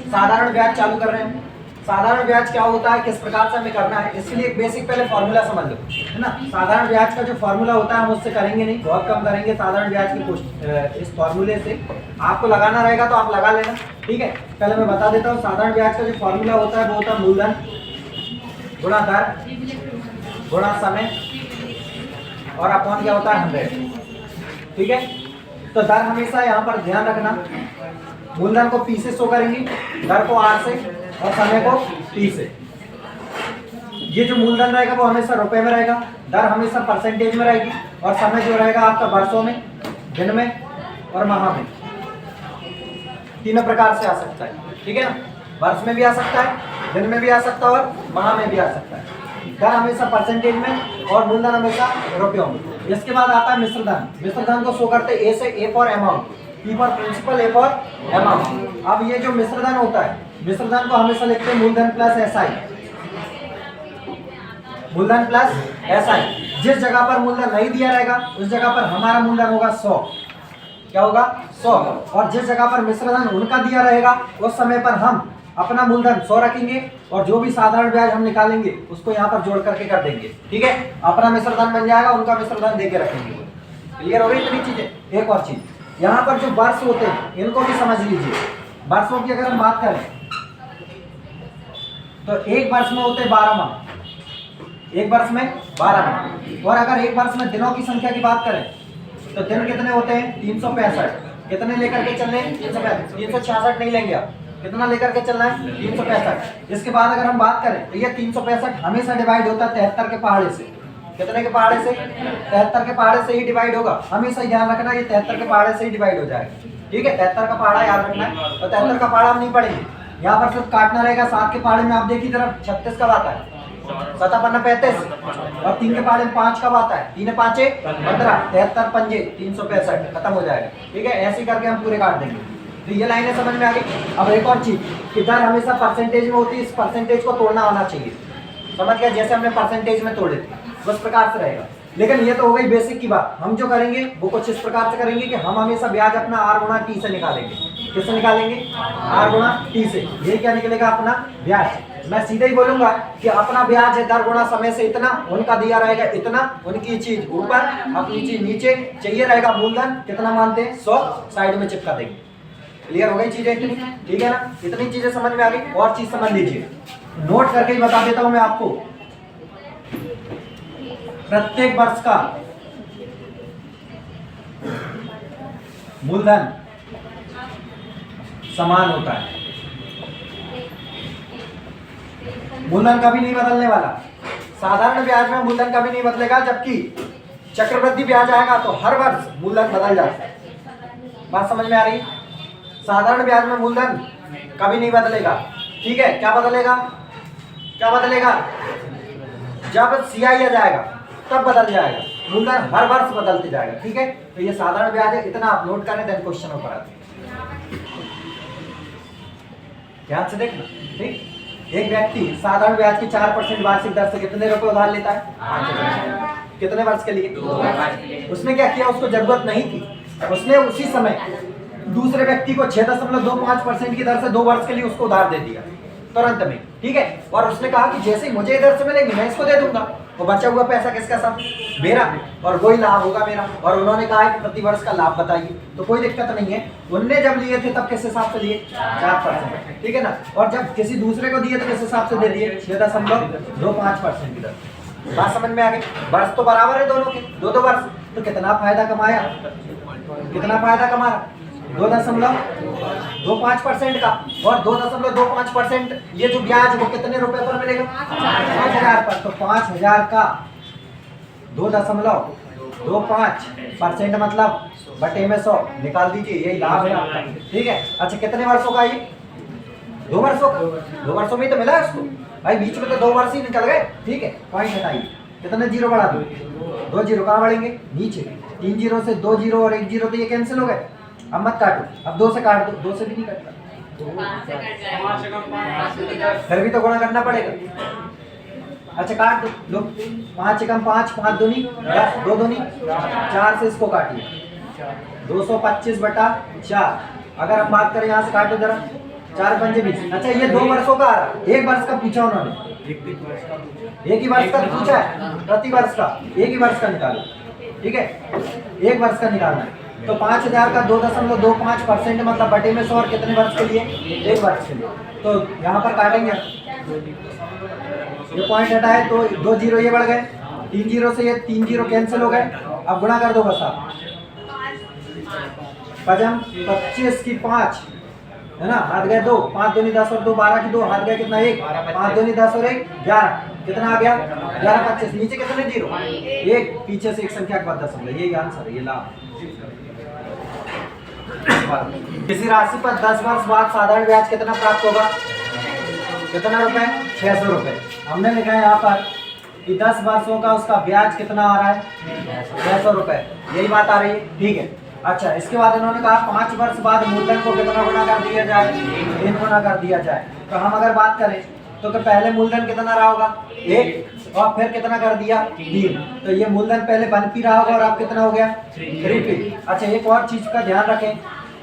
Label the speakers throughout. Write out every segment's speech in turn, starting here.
Speaker 1: साधारण ब्याज चालू कर रहे हैं। साधारण ब्याज क्या होता है, किस प्रकार से हमें करना है, इसके लिए एक बेसिक पहले फॉर्मूला समझ लो, है ना। साधारण ब्याज का जो फॉर्मूला होता है हम उससे करेंगे नहीं, बहुत कम करेंगे साधारण ब्याज की इस फॉर्मूले से। आपको लगाना रहेगा तो आप लगा लेना, ठीक है। पहले मैं बता देता हूँ, साधारण ब्याज का जो फॉर्मूला होता है वो होता है मूलधन गुणा दर गुणा समय और अपॉन क्या होता है 100, ठीक है। तो दर हमेशा यहाँ पर ध्यान रखना, मूलधन को P से शो करेंगे, दर को R से और समय को T से। ये जो मूलधन रहेगा वो हमेशा रुपए में रहेगा, दर हमेशा परसेंटेज में रहेगी और समय जो रहेगा आपका वर्षों में, दिन में और माह में, तीनों प्रकार से आ सकता है, ठीक है ना। वर्ष में भी आ सकता है, दिन में भी आ सकता है और माह में भी आ सकता है। दर हमेशा परसेंटेज में और मूलधन हमेशा रुपयों में। इसके बाद आता है मिश्रधन। मिश्रधन को शो करते ए से, A for amount, P for principal, A for amount. अब ये जो मिश्रधन होता है, मिश्रधन को हमेशा लिखते हैं मूलधन प्लस SI, मूलधन प्लस SI। जिस जगह पर मूलधन नहीं दिया रहेगा उस जगह पर हमारा मूलधन होगा 100, क्या होगा 100, और जिस जगह पर मिश्रधन उनका दिया रहेगा उस समय पर हम अपना मूलधन 100 रखेंगे और जो भी साधारण ब्याज हम निकालेंगे उसको यहाँ पर जोड़ करके कर देंगे, ठीक है। अपना मिश्रधन बन जाएगा, उनका मिश्रधन दे के रखेंगे। क्लियर हो गई इतनी चीजें। एक और चीज, यहाँ पर जो वर्ष होते हैं इनको भी समझ लीजिए। वर्षों की अगर हम बात करें तो एक वर्ष में होते 12 माह, एक वर्ष में 12 माह। और अगर एक वर्ष में दिनों की संख्या की बात करें तो दिन कितने होते हैं 365। कितने लेकर के चल रहे हैं 365, 366 नहीं लेंगे आप, कितना लेकर के चलना है 365। इसके बाद अगर हम बात करें तो ये 365 हमेशा डिवाइड होता है 73 के पहाड़े से। कितने के पहाड़े से, 73 के पहाड़े से ही डिवाइड होगा। हमेशा ध्यान रखना ये 73 के पहाड़े से ही डिवाइड हो जाएगा, ठीक है। 73 का पहाड़ा याद रखना है और 73 का पहाड़ा हम नहीं पढ़ेंगे, यहाँ पर सिर्फ काटना रहेगा। 7 के पहाड़े में आप देखिए तरफ 36 कब आता है, 7 पन्ना 35, और 3 के पहाड़े में 5 कब आता है, 3 5 15, 73 पंजे 365, खत्म हो जाएगा, ठीक है। ऐसे करके हम पूरे काट देंगे। तो ये लाइनें समझ में आ गई। अब एक और चीज कि दर हमेशा परसेंटेज में होती है, इस परसेंटेज को तोड़ना आना चाहिए, समझ गया। जैसे हमने परसेंटेज में तोड़े थे उस प्रकार से रहेगा। लेकिन ये तो हो गई बेसिक की बात। हम जो करेंगे वो कुछ इस प्रकार से करेंगे कि हम हमेशा ब्याज अपना R गुणा T से निकालेंगे। किससे निकालेंगे, R गुणा T से। ये क्या निकलेगा अपना ब्याज। मैं सीधे ही बोलूंगा कि अपना ब्याज है दर गुणा समय से इतना, उनका दिया रहेगा इतना, उनकी चीज ऊपर अपनी चीज नीचे, चाहिए रहेगा मूलधन कितना मानते हैं 100, साइड में चिपका देंगे। क्लियर हो गई चीजें इतनी, ठीक है ना। इतनी चीजें समझ में आ गई। और चीज समझ लीजिए, नोट करके ही बता देता हूं मैं आपको। प्रत्येक वर्ष का मूलधन समान होता है, मूलधन कभी नहीं बदलने वाला। साधारण ब्याज में मूलधन कभी नहीं बदलेगा, जबकि चक्रवृद्धि ब्याज आएगा तो हर वर्ष मूलधन बदल जाता है। बात समझ में आ रही है। साधारण ब्याज में मूलधन कभी नहीं बदलेगा, ठीक है। क्या बदलेगा, क्या बदलेगा, जब CI आ जाएगा तब बदल जाएगा। मूलधन हर वर्ष बदलते जाएगा, ठीक है। तो ये साधारण ब्याज है, इतना आप नोट करें, देन क्वेश्चन ऊपर आते हैं। ध्यान से देखना, ठीक। एक व्यक्ति साधारण ब्याज की 4% वार्षिक दर से कितने रुपए उधार लेता है, 5। कितने वर्ष के लिए। उसने क्या किया, उसको जरूरत नहीं थी, उसने उसी समय दूसरे व्यक्ति को 6.25% की दर से 2 वर्ष के लिए उसको उधार दे दिया तुरंत में, ठीक है। और उसने कहा कि जैसे ही मुझे इधर से मिलेंगे मैं इसको दे दूंगा, वो बचा हुआ पैसा किसका, सब मेरा, और वही लाभ होगा मेरा। और उन्होंने कहा कि प्रति वर्ष का लाभ बताइए, तो कोई दिक्कत नहीं है। उनने जब लिए थे तब किस हिसाब से लिए, 4%, ठीक है ना। और जब किसी दूसरे को दिए तो किस हिसाब से दे दिए, 6.25% की दर। बात समझ में आ गई। वर्ष तो बराबर है दोनों के, 2 वर्ष, तो कितना फायदा कमाया, कितना फायदा कमा, 2.25% का। और 2.25% ये जो ब्याज वो कितने रुपए पर मिलेगा, 5,000 पर। तो 5,000 का 2.25% मतलब बटे में 100 निकाल दीजिए, यही लाभ है आपका, ठीक है। अच्छा कितने वर्षों का ये, 2 वर्षों का। 2 वर्षों में ही तो मिला है उसको भाई, बीच में तो 2 वर्ष ही निकल गए, ठीक है। पॉइंट हटाइए, कितने जीरो बढ़ा दो, 2 जीरो कहाँ बढ़ेंगे, नीचे। 3 जीरो से 2 जीरो और 1 जीरो तो ये कैंसिल हो गए। अब मत काटो, अब 2 से काट दो, 2 से भी नहीं कटता, फिर भी तो गुणा करना पड़ेगा। अच्छा काट दो, लो 5 एकम 5, 5 दूनी 10, 2 दूनी 4 से इसको काटिए, 225/4। अगर हम बात करें यहाँ से काटो जरा, 4 पंजे 20। अच्छा ये 2 वर्षों का आ रहा है, 1 वर्ष का पूछा उन्होंने, एक ही वर्ष का पूछा है, प्रति वर्ष का एक ही वर्ष का निकालो, ठीक है, 1 वर्ष का निकालना है। तो 5000 का 2.25% मतलब बटे में 100 और कितने वर्ष के लिए, 1 वर्ष के लिए। तो यहाँ पर काटेंगे, ये पॉइंट हटाए तो 2 जीरो ये बढ़ गए, 3 जीरो से ये 3 जीरो कैंसिल हो गए। अब गुणा कर दो बस आप, 25 की 5 है ना, हाथ गए 2, 5 दूनी 10 और 2 12 की 2, हाथ गए कितना 1, 5 दूनी 10 और 1 11, कितना आ गया 11 25, नीचे कितने जीरो 1, पीछे से एक संख्या के बाद 10 होगा, यही आंसर है, ये लाभ। किसी राशि पर 10 वर्ष बाद साधारण ब्याज कितना प्राप्त होगा, कितना रुपए, 600 रुपए। हमने लिखा है यहाँ पर कि 10 वर्षों का उसका ब्याज कितना आ रहा है, 600 रुपए, यही बात आ रही है, ठीक है। अच्छा इसके बाद इन्होंने कहा 5 वर्ष बाद मूलधन को कितना गुना कर दिया जाए, 3 गुना कर दिया जाए। तो हम अगर बात करें तो पहले मूलधन कितना रहा होगा 1 और फिर कितना कर दिया 3, तो ये मूलधन पहले बन भी रहा होगा और अब कितना हो गया 3। अच्छा एक और चीज का ध्यान रखें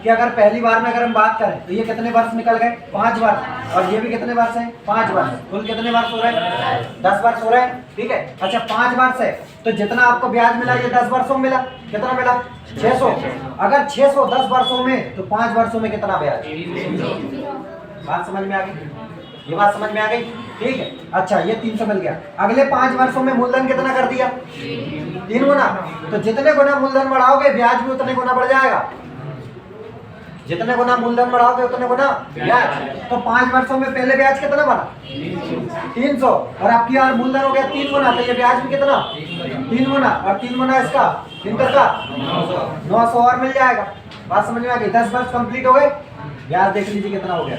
Speaker 1: कि अगर पहली बार में अगर हम बात करें तो ये कितने वर्ष निकल गए 5 वर्ष, और ये भी कितने वर्ष हैं 5 वर्ष, कुल कितने वर्ष हो रहे हैं 10 वर्ष हो रहे हैं, ठीक है। अच्छा 5 वर्ष है तो जितना आपको ब्याज मिला ये 10 वर्षों में मिला, कितना मिला 600, अगर 600 10 वर्षों में तो 5 वर्षों में कितना ब्याज, बात समझ में आ गई, ये बात समझ में आ गई, ठीक है। अच्छा ये 300 मिल गया, अगले 5 वर्षों में मूलधन कितना कर दिया 3 गुना, तो जितने गुना मूलधन बढ़ाओगे ब्याज भी उतने गुना बढ़ जाएगा, जितने गुना मूलधन बढ़ाओगे उतने गुना ब्याज। तो 5 वर्षों में पहले ब्याज कितना बना 300, और आपकी यार मूलधन हो गया 3 गुना, तो ये ब्याज भी कितना 3 गुना, और 3 गुना इसका 3 का 900 और मिल जाएगा, बात समझ में आ गई। 10 वर्ष कंप्लीट हो गए, ब्याज देख लीजिए कितना हो गया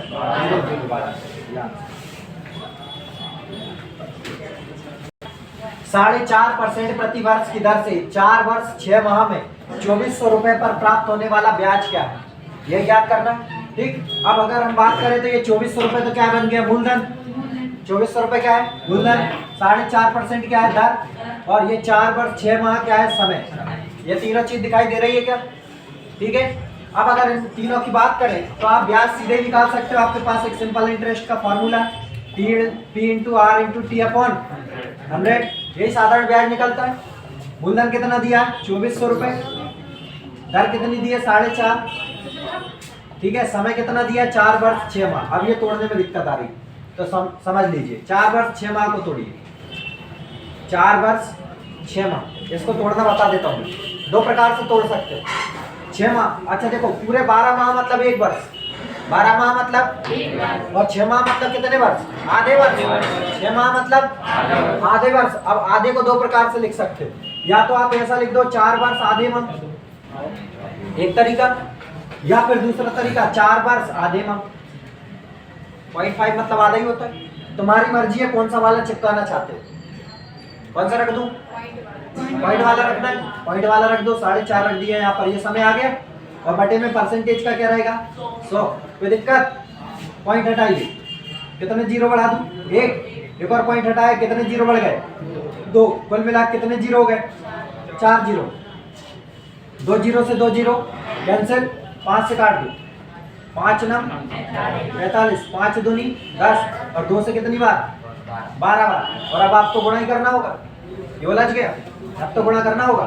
Speaker 1: 4.5% प्रति वर्ष की दर से 4 वर्ष 6 माह में 2400 रुपए पर प्राप्त होने वाला ब्याज क्या है, यह याद करना, ठीक। अब अगर हम बात करें तो ये 2400 रुपए तो क्या बन गया मूलधन, 2400 रुपए क्या है मूलधन, 4.5% क्या है दर, और ये 4 वर्ष 6 माह क्या है समय, ये तीनों चीज दिखाई दे रही है क्या, ठीक है। अब अगर इन तीनों की बात करें तो आप ब्याज सीधे निकाल सकते हो, आपके पास एक सिंपल इंटरेस्ट का formula P into R into T upon 100, यही साधारण ब्याज निकलता है। मूलधन कितना दिया है 2400 रुपए, दर कितनी दी है 4.5, ठीक है, समय कितना दिया 4 वर्ष 6 माह। अब ये तोड़ने में दिक्कत आ रही तो समझ लीजिए, 4 वर्ष 6 माह को तोड़िए, 4 वर्ष 6 माह, इसको तोड़ना बता देता हूँ, 2 प्रकार से तोड़ सकते हो 6 माह। अच्छा देखो पूरे 12 माह मतलब 1 वर्ष, 12 माह मतलब, और 6 माह मतलब कितने वर्ष, आधे वर्ष, 6 माह मतलब आधे वर्ष। अब आधे को 2 प्रकार से लिख सकते हो, या तो आप ऐसा लिख दो 4 वर्ष आधे माह, एक तरीका, या फिर दूसरा तरीका 4 वर्ष आधे माह, 0.5 मतलब आधा ही होता है। तुम्हारी मर्जी है कौन सा वाला चिपकाना चाहते हो, कौन सा रख दूं, पॉइंट वाला रखना है, पॉइंट वाला रख दो, 4.5 रख दिया यहाँ पर, ये समय आ गया, और बटे में परसेंटेज का क्या रहेगा 100, कोई दिक्कत, पॉइंट हटाइए, कितने जीरो बढ़ा दूं 1, एक और पॉइंट हटाए कितने जीरो बढ़ गए 2, कुल मिला कितने जीरो हो गए 4 जीरो, 2 जीरो से 2 जीरो कैंसिल, 5 से काट दो, 5 नम 45, 5 दूनी 10, और 2 से कितनी बार 12 बार, और अब आपको गुणा ही करना होगा, ये उलझ गया, अब तो गुणा करना होगा,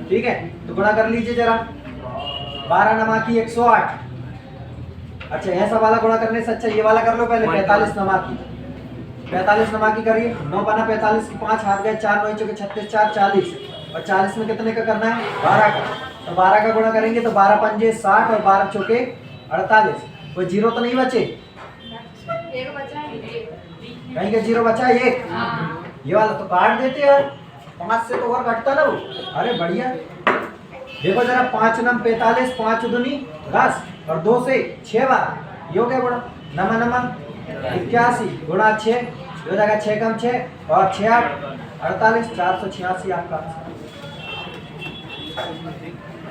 Speaker 1: ठीक है। तो गुणा कर लीजिए जरा, 12 नमा की 108, अच्छा ऐसा वाला गुणा करने से अच्छा ये वाला कर लो पहले, 45 नमा की, 45 नमा की करिए, 9 बना 45 की 5, हाथ गए 4 9 चौके 36 4 40, और 40 में कितने का करना है 12 का, तो 12 का गुणा करेंगे तो 12 पंजे 60 और 12 चौके 48, कोई जीरो तो नहीं बचे, कहीं का जीरो बचा 1, ये वाला तो काट देते यार, 5 से तो और घटता ना वो, अरे बढ़िया। देखो जरा 5 नम 45, 5 दूनी 10, और 2 से 6 बार, ये हो गया गुणा, नमा नमा 81 गुणा 6, हो जाएगा 6 कम 6 और 6 8 48, 486 आपका।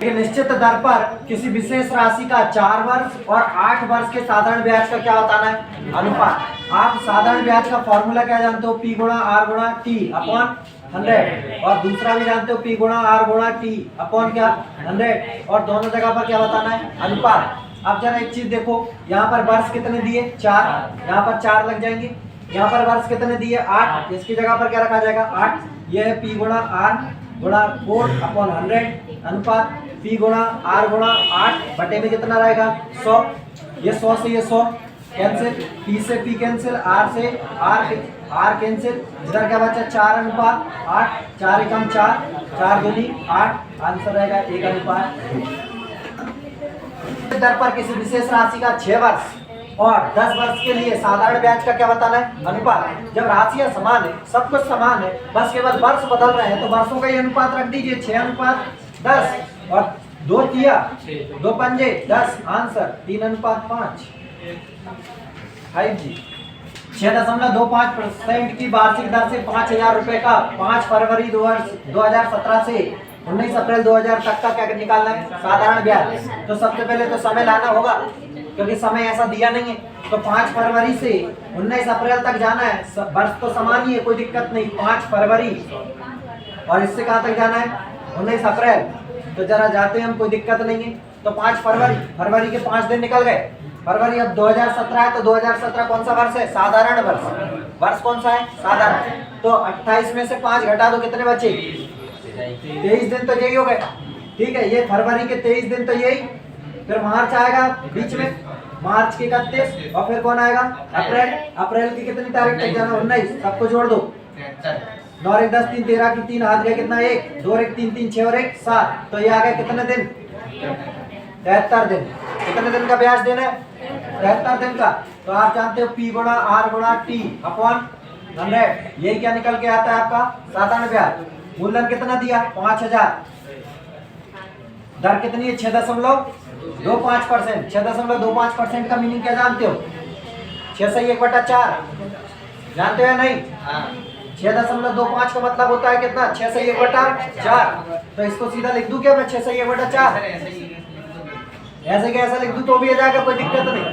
Speaker 1: निश्चित दर पर किसी विशेष राशि का 4 वर्ष और 8 वर्ष के साधारण ब्याज का क्या बताना है अनुपात। आप साधारण ब्याज का फॉर्मूला क्या जानते हो, P गुणा R गुणा T अपॉन 100, और दूसरा भी जानते हो P गुणा R गुणा T अपॉन क्या 100, और दोनों जगह पर क्या बताना है अनुपात। अब जरा एक चीज देखो, यहाँ पर वर्ष कितने दिए 4, यहाँ पर 4 लग जाएंगे। यहाँ पर वर्ष कितने दिए 8, इसकी जगह पर क्या रखा जाएगा 8। ये है P गुणा R गुणा 4 अपॉन 100 अनुपात P गुणा R गुणा 8 बटे में कितना रहेगा 100। ये 100 से ये 100 कैंसिल, P से P कैंसिल, R से R कैंसिल, इधर क्या बचा 4 अनुपात 8, 4 एकम 4, 4 दूनी 8, आंसर रहेगा 1 अनुपात। दर पर किसी विशेष राशि का 6 वर्ष और 10 वर्ष के लिए साधारण ब्याज का क्या बताना है अनुपात। जब राशियां समान है, सब कुछ समान है, बस केवल वर्ष बदल रहे हैं, तो वर्षों का ये अनुपात रख दीजिए 6 अनुपात 10 और 2 तिया 2 पंजे 10, आंसर 3 अनुपात 5। 5G 6.25% की वार्षिक दर से 5,000 रुपए का 5 फरवरी 2017 से 19 अप्रैल 2000 तक का क्या निकालना है साधारण ब्याज। तो सबसे पहले तो समय लाना होगा, क्योंकि समय ऐसा दिया नहीं है। तो 5 फरवरी से 19 अप्रैल तक जाना है, वर्ष तो समान ही है, कोई दिक्कत नहीं। 5 फरवरी और इससे कहाँ तक जाना है 19 अप्रैल, तो जरा जाते हैं हम, कोई दिक्कत नहीं है। तो 5 फरवरी के 5 दिन निकल गए। फरवरी अब 2017 है, तो 2017 कौन सा वर्ष है साधारण वर्ष। वर्ष कौन सा है साधारण। तो 28 में से 5 घटा दो, कितने बचे 23 दिन, तो यही हो गए। ठीक है, ये फरवरी के 23 दिन तो यही। फिर मार्च आएगा बीच में, मार्च के 31, और फिर कौन आएगा अप्रैल की कितनी तारीख तक जाना 19, सबको जोड़ दो 9 और 1 10 3 13 की 3 हाथ गया कितना 1 2 और 1 3 3 6 और 1 7, तो ये आ गया कितने दिन 73 दिन। कितने दिन का ब्याज देना है 73 दिन का। तो आप जानते हो P गुणा R गुणा T अपॉन 100, यही क्या निकल के आता है आपका साधारण ब्याज। मूलधन कितना दिया 5,000, दर कितनी है 6.25%। 6.25% का मीनिंग क्या जानते हो 6 से 1/4 जानते हो या नहीं। 6.25 का मतलब होता है कितना 6 से 1/4। तो इसको सीधा लिख दूं क्या मैं 6 से 1/4, ऐसे कैसा लिख दूं तो भी आ जाएगा, कोई दिक्कत नहीं।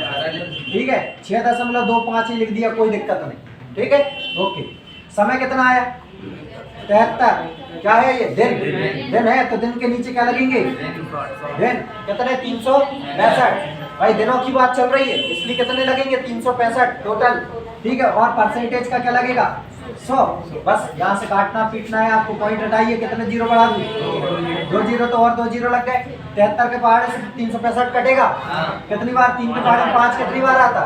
Speaker 1: ठीक है 6.25 ही लिख दिया, कोई दिक्कत नहीं। ठीक है ओके। समय कितना आया 73, क्या है ये दिन है, तो दिन के नीचे क्या लगेंगे दिन, कितने 365। भाई दिनों की बात चल रही है इसलिए कितने लगेंगे 365 टोटल। ठीक है, और परसेंटेज का क्या लगेगा 100। बस यहाँ से काटना पीटना है आपको, पॉइंट हटाइए, कितने जीरो बढ़ा दूं 2 जीरो, तो और 2 जीरो लग गए। 73 के पहाड़े से 365 कटेगा, कितनी बार 3 के पहाड़े में 5 कितनी बार आता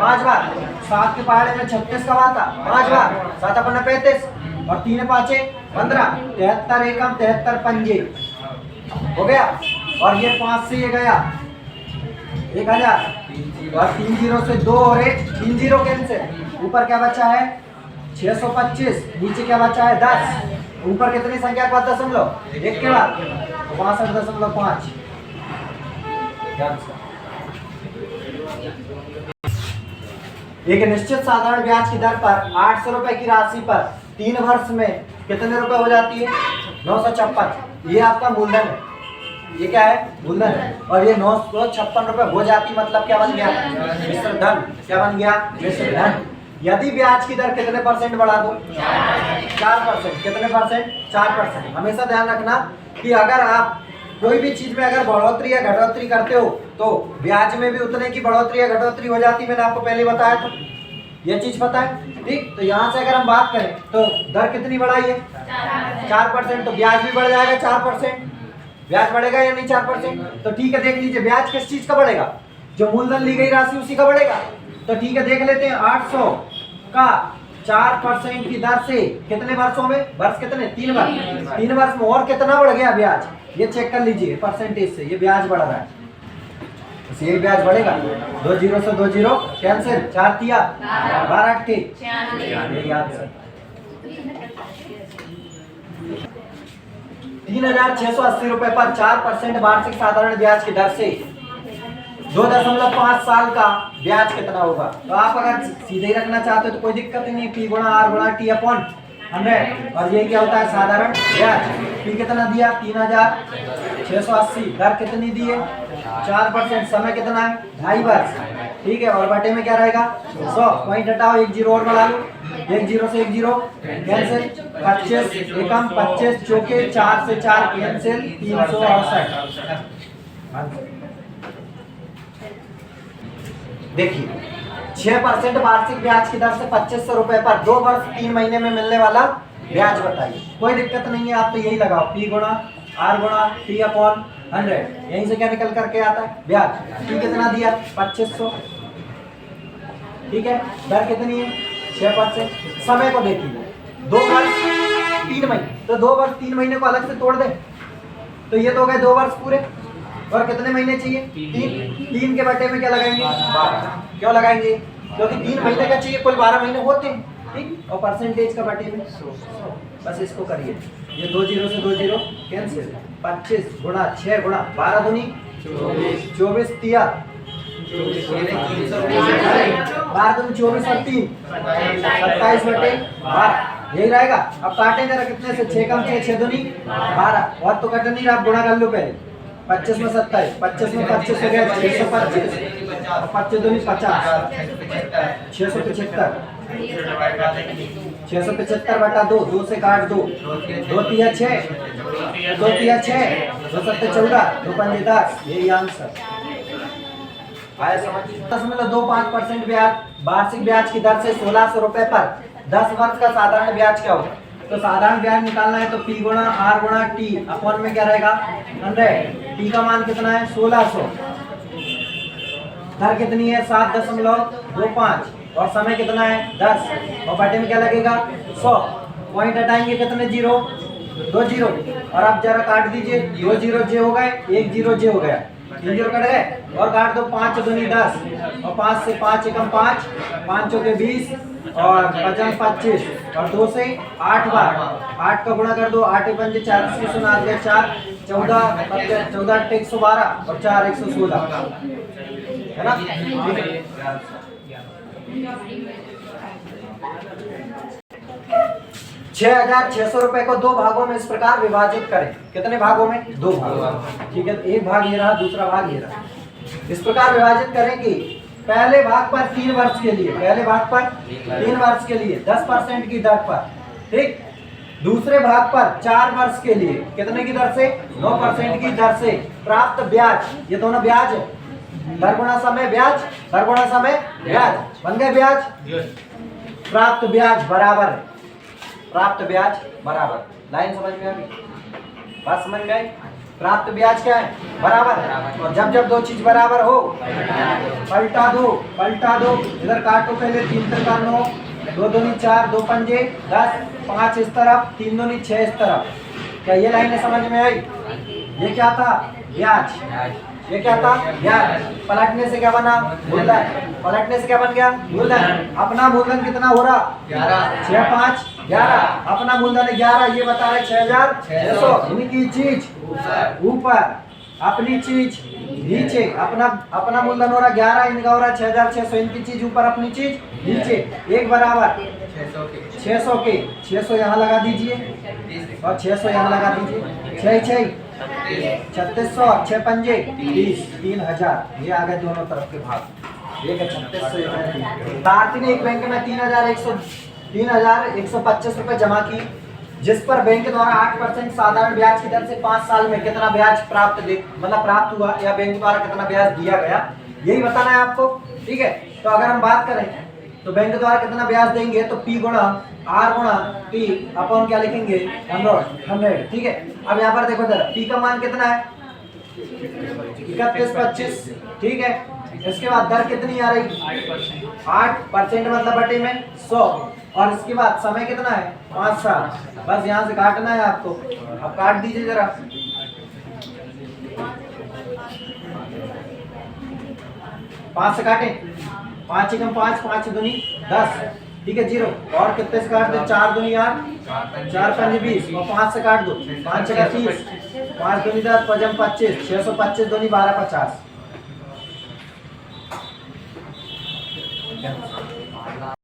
Speaker 1: 5 बार। 7 के पहाड़े में 36 कब आता 5 बार। 7 अपना 35 और 3 5 15, 73 एकम 73 पंजे हो गया। और ये 5 से ये गया 1000 और 3 जीरो से 2 और 1 3 जीरो कैंसिल। ऊपर क्या बचा है 625, नीचे क्या बचा है 10। ऊपर कितनी संख्या के बाद दशमलव 1 के बाद 65.5। एक निश्चित साधारण ब्याज की दर पर 800 रुपए की राशि पर 3 वर्ष में कितने रुपए हो जाती है 956। ये आपका मूलधन है, ये क्या है मूलधन है, और ये 956 रुपए हो जाती, मतलब क्या बन गया मिश्र धन। क्या बन गया मिश्र धन। यदि ब्याज की दर कितने परसेंट बढ़ा दो 4%। कितने परसेंट 4%। हमेशा ध्यान रखना कि अगर आप कोई भी चीज में अगर बढ़ोतरी या घटोतरी करते हो तो ब्याज में भी उतने की बढ़ोतरी या घटोतरी हो जाती। मैंने आपको पहले बताया था, ये चीज पता है। ठीक, तो यहाँ से अगर हम बात करें तो दर कितनी बढ़ाई है 4%, तो ब्याज भी बढ़ जाएगा 4%। ब्याज बढ़ेगा या नहीं 4%। तो ठीक है, देख लीजिए ब्याज किस चीज का बढ़ेगा, जो मूलधन ली गई राशि उसी का बढ़ेगा। तो ठीक है, देख लेते हैं 800 का 4% की दर से कितने वर्षों में, वर्ष कितने 3 वर्ष, 3 वर्ष में और कितना बढ़ गया ब्याज, ये चेक कर लीजिए परसेंटेज से, ये ब्याज बढ़ रहा है, तो ये ब्याज बढ़ेगा। 2 जीरो से 2 जीरो कैंसिल, 4 तिया 12 थे, ये याद से 3,680 रुपए पर 4% वार्षिक साधारण ब्याज की दर से 2.5 साल का ब्याज कितना होगा। तो आप अगर सीधे ही रखना चाहते हो तो कोई दिक्कत नहीं, P गुणा R गुणा T अपॉन 100, और ये क्या होता है साधारण ब्याज। P कितना दिया 3,680, दर कितनी दी है 4%, समय कितना है 2.5 वर्ष। ठीक है, और बटे में क्या रहेगा 100, पॉइंट हटाओ 1 जीरो और बढ़ा लो, 1 जीरो से 1 जीरो कैंसिल, 25 एकम 25 चौके 4 से 4 कैंसिल, 368। देखिए 6% वार्षिक ब्याज की दर से 2500 रुपए पर 2 वर्ष 3 महीने में मिलने वाला ब्याज बताइए। कोई दिक्कत नहीं है, आप तो यही लगाओ P गुणा R गुणा T अपॉन 100। यहीं से क्या निकल करके आता है ब्याज। P कितना दिया 2500, ठीक है। दर कितनी है 6%। समय को देखिए 2 वर्ष 3 महीने, तो 2 वर्ष 3 महीने को अलग से तोड़ दे तो ये तो हो गए 2 वर्ष पूरे। और कितने महीने चाहिए 3 के बटे में क्या लगाएंगे 12। क्यों लगाएंगे क्योंकि 3 महीने का चाहिए, कुल 12 महीने होते हैं, ठीक। और परसेंटेज का बटे में 100। बस इसको करिए, ये 2 जीरो से 2 जीरो कैंसिल। 25 गुणा 6 गुणा 12 दूनी 24 तिया 12 दूनी 24 और 3 27 बटे 12 यही रहेगा। अब काटें जरा कितने से 6 कम 6 दूनी 12 और तो कट नहीं रहा, गुणा कर लो पहले। 25 में 27, 25 में 25 हो गया 625 और 25 दूनी 50 675 675 बटा 2, 2 से काट 2 2 तिया 6 2 तिया 6 2 सत्ते 14 2 पंजे 10। यही आंसर आया समझ। 0.25% ब्याज वार्षिक ब्याज की दर से 1600 रुपए पर 10 वर्ष का साधारण ब्याज क्या होगा। तो साधारण ब्याज निकालना है तो P गुणा R गुणा T अपॉन में क्या रहेगा 100। T का मान कितना है 1600, दर कितनी है 7.25 और समय कितना है 10 और बटे में क्या लगेगा 100। पॉइंट हटाएंगे कितने जीरो 2 जीरो और अब जरा काट दीजिए 2 जीरो जे हो गए 1 जीरो जे हो गया 3 जीरो कट गए और काट दो 5 दूनी 10 और 5 से 5 एकम 5 5 चौके 20 और 5 25 और 2 से 8 बार 8 का गुणा कर दो 8 पंजे 40 की सुना दिया 4 14 14 112 और 4 116 है ना। 6,600 रुपए को 2 भागों में इस प्रकार विभाजित करें। कितने भागों में 2 भागों, ठीक है। एक भाग ये रहा, दूसरा भाग ये रहा। इस प्रकार विभाजित करें कि पहले भाग पर 3 वर्ष के लिए, पहले भाग पर 3 वर्ष के लिए 10% की दर पर, ठीक। दूसरे भाग पर 4 वर्ष के लिए कितने की दर से 9% की दर से प्राप्त ब्याज, ये दोनों ब्याज है, दर गुणा समय ब्याज, दर गुणा समय ब्याज बन गए ब्याज। प्राप्त ब्याज बराबर है, प्राप्त ब्याज बराबर, लाइन समझ में आ गई, बात समझ में आई। प्राप्त ब्याज क्या है बराबर है। और जब जब दो चीज बराबर हो पलटा दो, पलटा दो, इधर काटो पहले 3 त्रिका 9 2 दूनी 4 2 पंजे 10 5 इस तरफ 3 दूनी 6 इस तरफ। क्या ये लाइनें समझ में आई। ये क्या था ब्याज, ये क्या था ब्याज। पलटने से क्या बना मूलधन, पलटने से क्या बन गया मूलधन। अपना मूलधन कितना हो रहा 11 6 5 11, अपना मूलधन 11, ये बता रहे 6,600। इनकी चीज ऊपर, अपनी चीज नीचे। अपना मूलधन हो रहा 11, इनका हो रहा 6,600। इनकी चीज ऊपर, अपनी चीज नीचे। एक बराबर 600 के 600 यहाँ लगा दीजिए और 600 यहाँ लगा दीजिए। 6 6 3600 6 पंजे 30 3000। ये आ गए दोनों तरफ के भाग। एक है 3600। भारती ने एक बैंक में 3,125 रुपए जमा की, जिस पर बैंक द्वारा 8% साधारण ब्याज की दर से 5 साल में कितना ब्याज प्राप्त हुआ या बैंक द्वारा कितना ब्याज दिया गया, यही बताना है आपको, ठीक है। तो अगर हम बात करें तो बैंक द्वारा कितना ब्याज देंगे तो P गुणा R गुणा T अपॉन क्या लिखेंगे 100, ठीक है। अब यहाँ पर देखो जरा P का मान कितना है 3125, ठीक है। इसके बाद दर कितनी आ रही 8% मतलब बटे में 100 और इसके बाद समय कितना है 5 साल। बस यहाँ से काटना है आपको, अब काट दीजिए जरा। 5 से काटें 5 एकम 5 5 दूनी 10, ठीक है 0 और कितने से काट दो 4 दूनी 8 4 पंजे 20 और 5 से काट दो 5 6 30 5 दूनी 10 5 25 625 दूनी 12 50।